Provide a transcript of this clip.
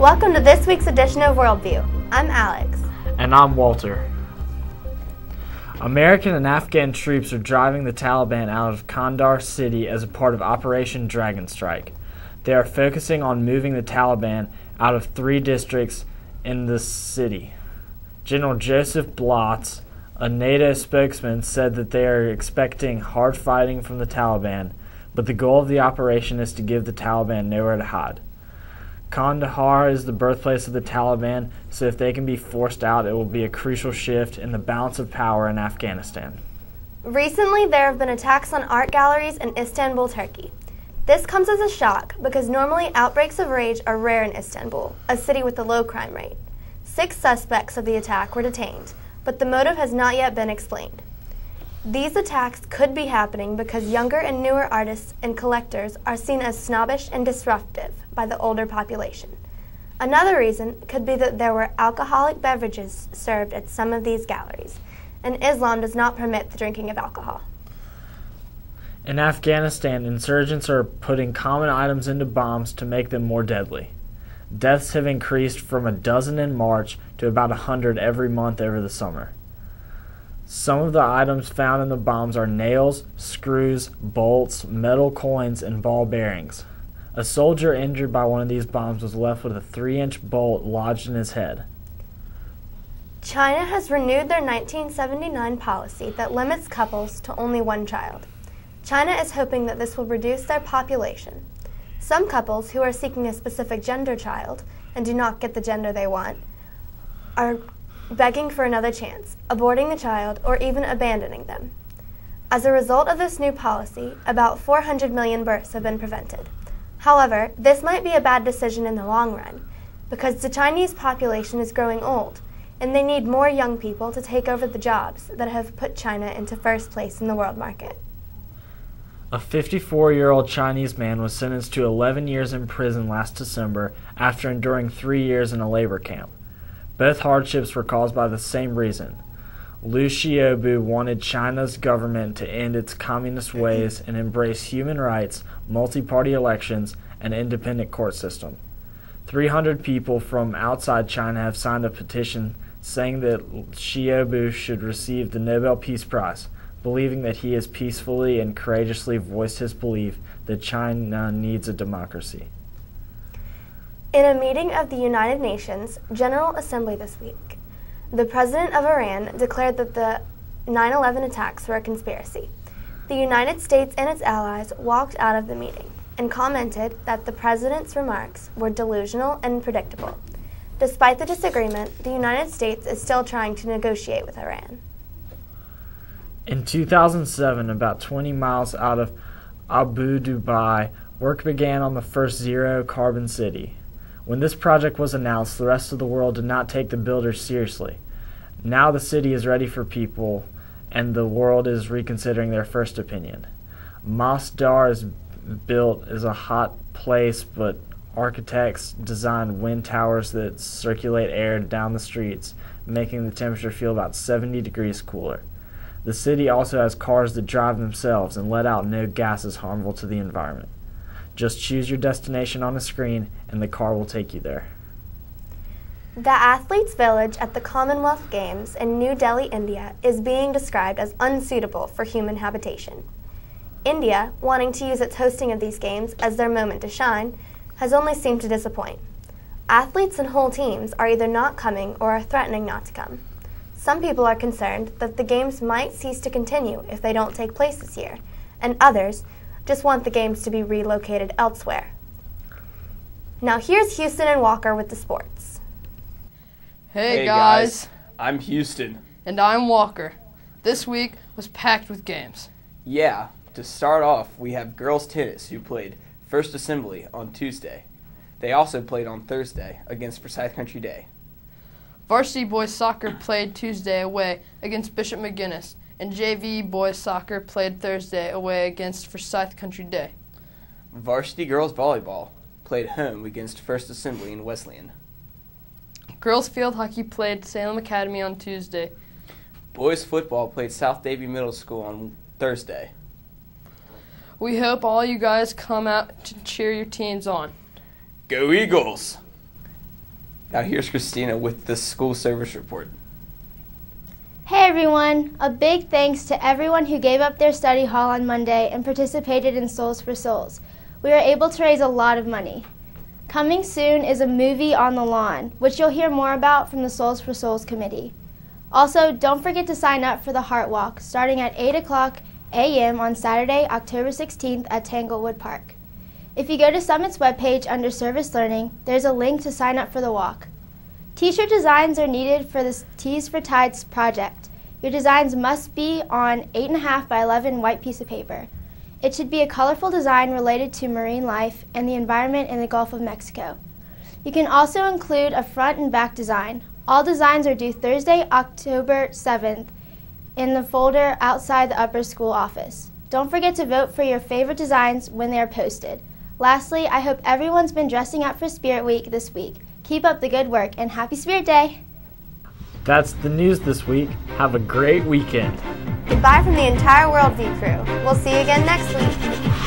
Welcome to this week's edition of Worldview. I'm Alex. And I'm Walter. American and Afghan troops are driving the Taliban out of Kandahar city as a part of Operation Dragon Strike. They are focusing on moving the Taliban out of 3 districts in the city. General Joseph Blotz, a NATO spokesman, said that they are expecting hard fighting from the Taliban, but the goal of the operation is to give the Taliban nowhere to hide. Kandahar is the birthplace of the Taliban, so if they can be forced out, it will be a crucial shift in the balance of power in Afghanistan. Recently, there have been attacks on art galleries in Istanbul, Turkey. This comes as a shock because normally outbreaks of rage are rare in Istanbul, a city with a low crime rate. 6 suspects of the attack were detained, but the motive has not yet been explained. These attacks could be happening because younger and newer artists and collectors are seen as snobbish and disruptive by the older population. Another reason could be that there were alcoholic beverages served at some of these galleries, and Islam does not permit the drinking of alcohol. In Afghanistan, insurgents are putting common items into bombs to make them more deadly. Deaths have increased from a dozen in March to about 100 every month over the summer. Some of the items found in the bombs are nails, screws, bolts, metal coins, and ball bearings. A soldier injured by one of these bombs was left with a 3-inch bolt lodged in his head. China has renewed their 1979 policy that limits couples to only 1 child. China is hoping that this will reduce their population. Some couples who are seeking a specific gender child and do not get the gender they want are begging for another chance, aborting the child, or even abandoning them. As a result of this new policy, about 400 million births have been prevented. However, this might be a bad decision in the long run, because the Chinese population is growing old, and they need more young people to take over the jobs that have put China into first place in the world market. A 54-year-old Chinese man was sentenced to 11 years in prison last December after enduring 3 years in a labor camp. Both hardships were caused by the same reason. Liu Xiaobo wanted China's government to end its communist ways and embrace human rights, multi-party elections, and independent court system. 300 people from outside China have signed a petition saying that Xiaobo should receive the Nobel Peace Prize, believing that he has peacefully and courageously voiced his belief that China needs a democracy. In a meeting of the United Nations General Assembly this week, the president of Iran declared that the 9/11 attacks were a conspiracy. The United States and its allies walked out of the meeting and commented that the president's remarks were delusional and predictable. Despite the disagreement, the United States is still trying to negotiate with Iran. In 2007, about 20 miles out of Abu Dhabi, work began on the first zero-carbon city. When this project was announced, the rest of the world did not take the builders seriously. Now the city is ready for people, and the world is reconsidering their first opinion. Masdar is built as a hot place, but architects designed wind towers that circulate air down the streets, making the temperature feel about 70 degrees cooler. The city also has cars that drive themselves and let out no gases harmful to the environment. Just choose your destination on a screen and the car will take you there. The Athletes' Village at the Commonwealth Games in New Delhi, India is being described as unsuitable for human habitation. India, wanting to use its hosting of these games as their moment to shine, has only seemed to disappoint. Athletes and whole teams are either not coming or are threatening not to come. Some people are concerned that the games might cease to continue if they don't take place this year, and others just want the games to be relocated elsewhere. Now here's Houston and Walker with the sports. Hey guys, I'm Houston. and I'm Walker. This week was packed with games. Yeah, to start off, we have girls tennis who played First Assembly on Tuesday. They also played on Thursday against Forsyth Country Day. Varsity boys soccer played Tuesday away against Bishop McGuinness, and JV boys soccer played Thursday away against Forsyth Country Day. Varsity girls volleyball played home against First Assembly in Wesleyan. Girls field hockey played Salem Academy on Tuesday. Boys football played South Davie Middle School on Thursday. We hope all you guys come out to cheer your teams on. Go Eagles! Now here's Christina with the school service report. Hey everyone! A big thanks to everyone who gave up their study hall on Monday and participated in Souls for Souls. We were able to raise a lot of money. Coming soon is a movie on the lawn, which you'll hear more about from the Souls for Souls committee. Also, don't forget to sign up for the Heart Walk starting at 8 o'clock a.m. on Saturday, October 16th at Tanglewood Park. If you go to Summit's webpage under Service Learning, there's a link to sign up for the walk. T-shirt designs are needed for the Tees for Tides project. Your designs must be on 8.5 by 11 white piece of paper. It should be a colorful design related to marine life and the environment in the Gulf of Mexico. You can also include a front and back design. All designs are due Thursday, October 7th in the folder outside the upper school office. Don't forget to vote for your favorite designs when they are posted. Lastly, I hope everyone's been dressing up for Spirit Week this week. Keep up the good work and happy Spirit Day! That's the news this week. Have a great weekend. Goodbye from the entire Worldview crew. We'll see you again next week.